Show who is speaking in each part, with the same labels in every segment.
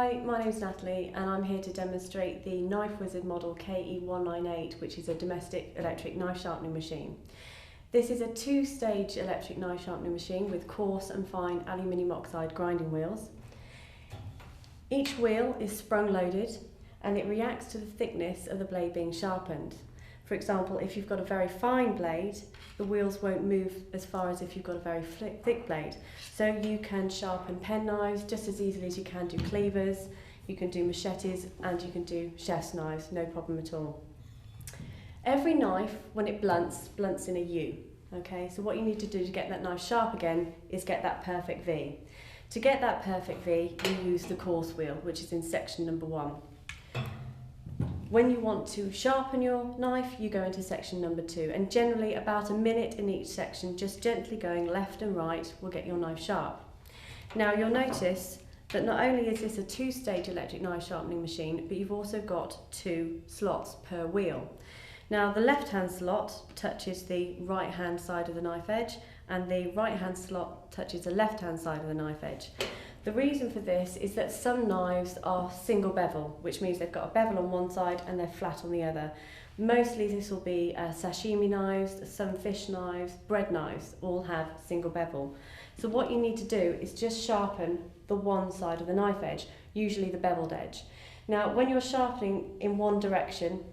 Speaker 1: Hi, my name is Natalie and I'm here to demonstrate the Knife Wizard model KE198, which is a domestic electric knife sharpening machine. This is a two-stage electric knife sharpening machine with coarse and fine aluminium oxide grinding wheels. Each wheel is sprung-loaded and it reacts to the thickness of the blade being sharpened. For example, if you've got a very fine blade, the wheels won't move as far as if you've got a very thick blade. So you can sharpen pen knives just as easily as you can do cleavers, you can do machetes, and you can do chef's knives, no problem at all. Every knife, when it blunts in a U. Okay, so what you need to do to get that knife sharp again is get that perfect V. To get that perfect V, you use the coarse wheel, which is in section number 1. When you want to sharpen your knife, you go into section number 2, and generally about a minute in each section, just gently going left and right will get your knife sharp. Now you'll notice that not only is this a two-stage electric knife sharpening machine, but you've also got 2 slots per wheel. Now the left-hand slot touches the right-hand side of the knife edge, and the right-hand slot touches the left-hand side of the knife edge. The reason for this is that some knives are single bevel, which means they've got a bevel on one side and they're flat on the other. Mostly this will be sashimi knives, some fish knives, bread knives, all have single bevel. So what you need to do is just sharpen the one side of the knife edge, usually the beveled edge. Now when you're sharpening in one direction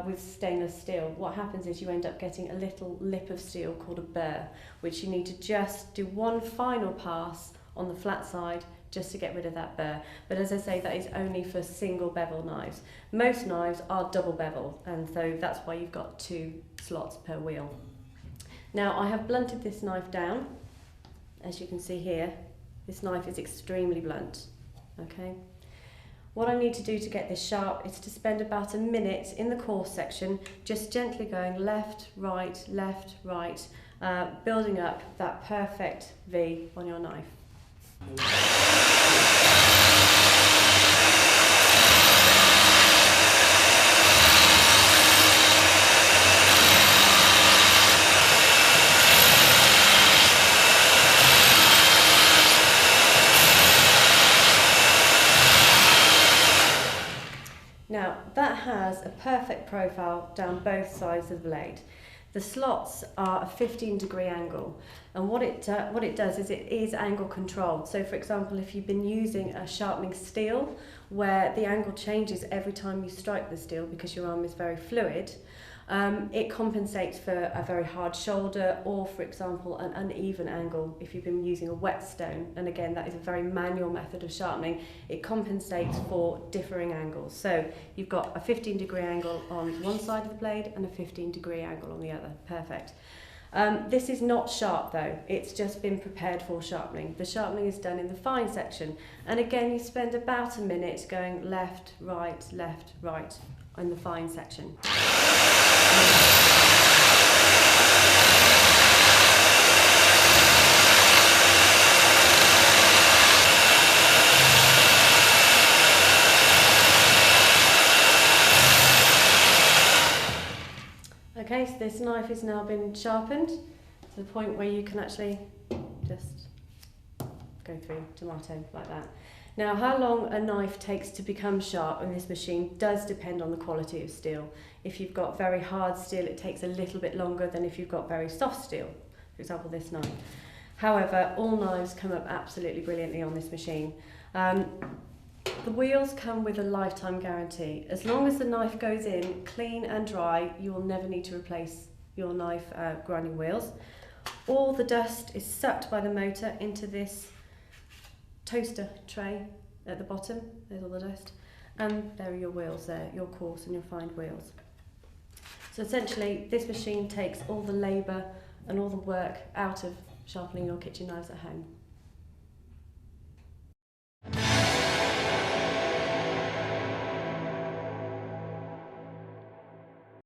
Speaker 1: with stainless steel, what happens is you end up getting a little lip of steel called a burr, which you need to just do one final pass on the flat side just to get rid of that burr. But as I say, that is only for single bevel knives. Most knives are double bevel, and so that's why you've got 2 slots per wheel. Now I have blunted this knife down. As you can see here, this knife is extremely blunt. Okay. What I need to do to get this sharp is to spend about a minute in the coarse section, just gently going left, right, building up that perfect V on your knife. Now that has a perfect profile down both sides of the blade. The slots are a 15-degree angle, and what it does is it is angle controlled. So for example, if you've been using a sharpening steel where the angle changes every time you strike the steel because your arm is very fluid, it compensates for a very hard shoulder, or for example an uneven angle if you've been using a whetstone, and again that is a very manual method of sharpening. It compensates for differing angles. So you've got a 15-degree angle on one side of the blade and a 15-degree angle on the other. Perfect. This is not sharp though, it's just been prepared for sharpening. The sharpening is done in the fine section, and again you spend about a minute going left, right in the fine section. Okay, so this knife has now been sharpened to the point where you can actually just go through tomato like that. Now, how long a knife takes to become sharp in this machine does depend on the quality of steel. If you've got very hard steel, it takes a little bit longer than if you've got very soft steel, for example this knife. However, all knives come up absolutely brilliantly on this machine. The wheels come with a lifetime guarantee. As long as the knife goes in clean and dry, you will never need to replace your knife grinding wheels. All the dust is sucked by the motor into this toaster tray at the bottom. There's all the dust, and there are your wheels there, your coarse and your fine wheels. So essentially this machine takes all the labour and all the work out of sharpening your kitchen knives at home.